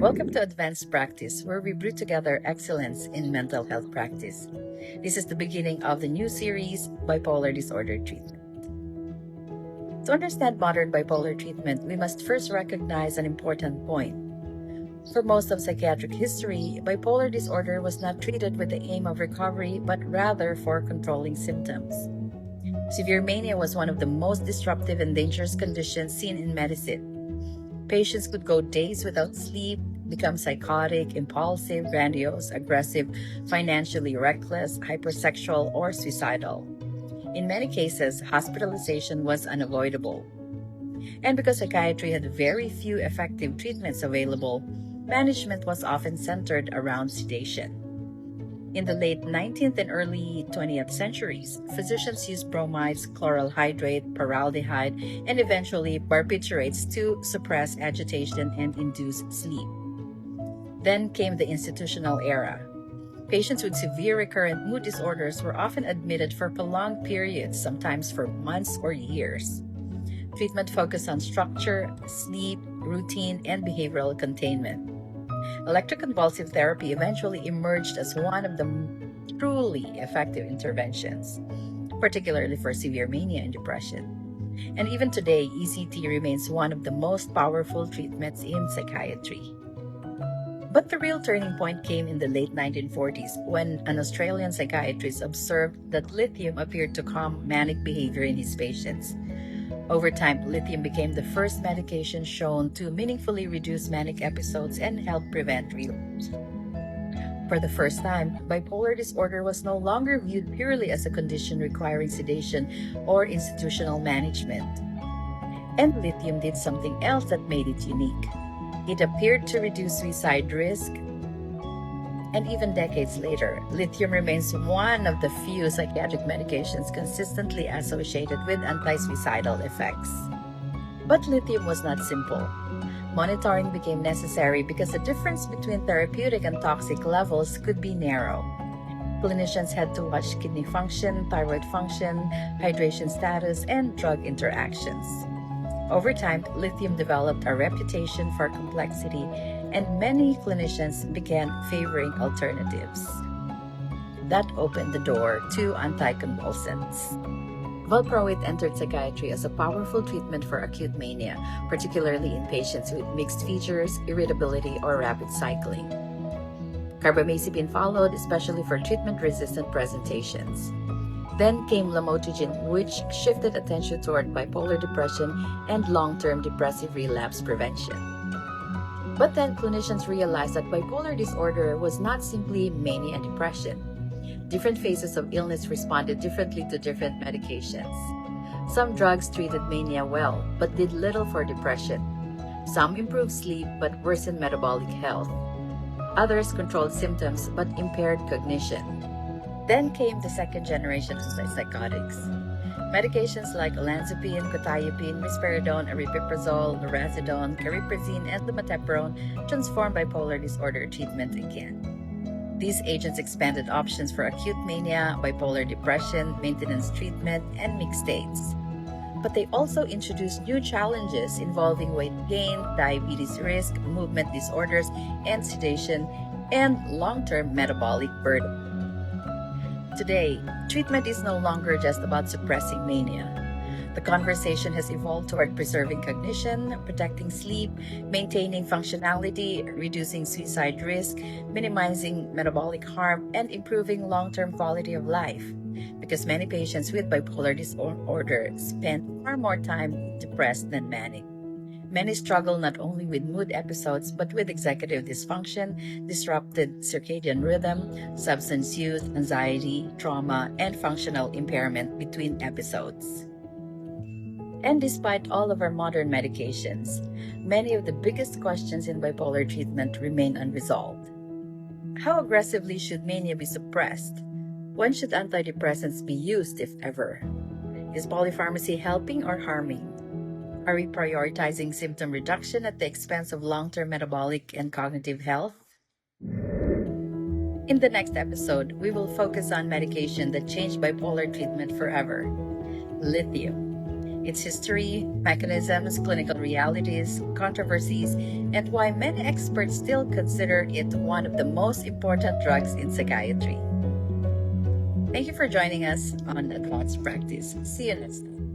Welcome to Advanced Practice, where we brew together excellence in mental health practice. This is the beginning of the new series, Bipolar Disorder Treatment. To understand modern bipolar treatment, we must first recognize an important point. For most of psychiatric history, bipolar disorder was not treated with the aim of recovery, but rather for controlling symptoms. Severe mania was one of the most disruptive and dangerous conditions seen in medicine. Patients could go days without sleep, become psychotic, impulsive, grandiose, aggressive, financially reckless, hypersexual, or suicidal. In many cases, hospitalization was unavoidable. And because psychiatry had very few effective treatments available, management was often centered around sedation. In the late 19th and early 20th centuries, physicians used bromides, chloral hydrate, paraldehyde, and eventually barbiturates to suppress agitation and induce sleep. Then came the institutional era. Patients with severe recurrent mood disorders were often admitted for prolonged periods, sometimes for months or years. Treatment focused on structure, sleep, routine, and behavioral containment. Electroconvulsive therapy eventually emerged as one of the truly effective interventions, particularly for severe mania and depression. And even today, ECT remains one of the most powerful treatments in psychiatry. But the real turning point came in the late 1940s when an Australian psychiatrist observed that lithium appeared to calm manic behavior in his patients. Over time, lithium became the first medication shown to meaningfully reduce manic episodes and help prevent relapse. For the first time, bipolar disorder was no longer viewed purely as a condition requiring sedation or institutional management. And lithium did something else that made it unique. It appeared to reduce suicide risk, and even decades later, lithium remains one of the few psychiatric medications consistently associated with anti-suicidal effects. But lithium was not simple. Monitoring became necessary because the difference between therapeutic and toxic levels could be narrow. Clinicians had to watch kidney function, thyroid function, hydration status, and drug interactions. Over time, lithium developed a reputation for complexity, and many clinicians began favoring alternatives. That opened the door to anticonvulsants. Valproate entered psychiatry as a powerful treatment for acute mania, particularly in patients with mixed features, irritability, or rapid cycling. Carbamazepine followed, especially for treatment-resistant presentations. Then came lamotrigine, which shifted attention toward bipolar depression and long-term depressive relapse prevention. But then clinicians realized that bipolar disorder was not simply mania and depression. Different phases of illness responded differently to different medications. Some drugs treated mania well, but did little for depression. Some improved sleep, but worsened metabolic health. Others controlled symptoms, but impaired cognition. Then came the second generation of antipsychotics. Medications like olanzapine, quetiapine, risperidone, aripiprazole, lorazepam, cariprazine, and lumateperone transformed bipolar disorder treatment again. These agents expanded options for acute mania, bipolar depression, maintenance treatment, and mixed states. But they also introduced new challenges involving weight gain, diabetes risk, movement disorders, and sedation, and long-term metabolic burden. Today, treatment is no longer just about suppressing mania. The conversation has evolved toward preserving cognition, protecting sleep, maintaining functionality, reducing suicide risk, minimizing metabolic harm, and improving long-term quality of life. Because many patients with bipolar disorder spend far more time depressed than manic. Many struggle not only with mood episodes but with executive dysfunction, disrupted circadian rhythm, substance use, anxiety, trauma, and functional impairment between episodes. And despite all of our modern medications, many of the biggest questions in bipolar treatment remain unresolved. How aggressively should mania be suppressed? When should antidepressants be used, if ever? Is polypharmacy helping or harming? Are we prioritizing symptom reduction at the expense of long-term metabolic and cognitive health? In the next episode, we will focus on medication that changed bipolar treatment forever: lithium. its history, mechanisms, clinical realities, controversies, and why many experts still consider it one of the most important drugs in psychiatry. Thank you for joining us on Advanced Practice. See you next time.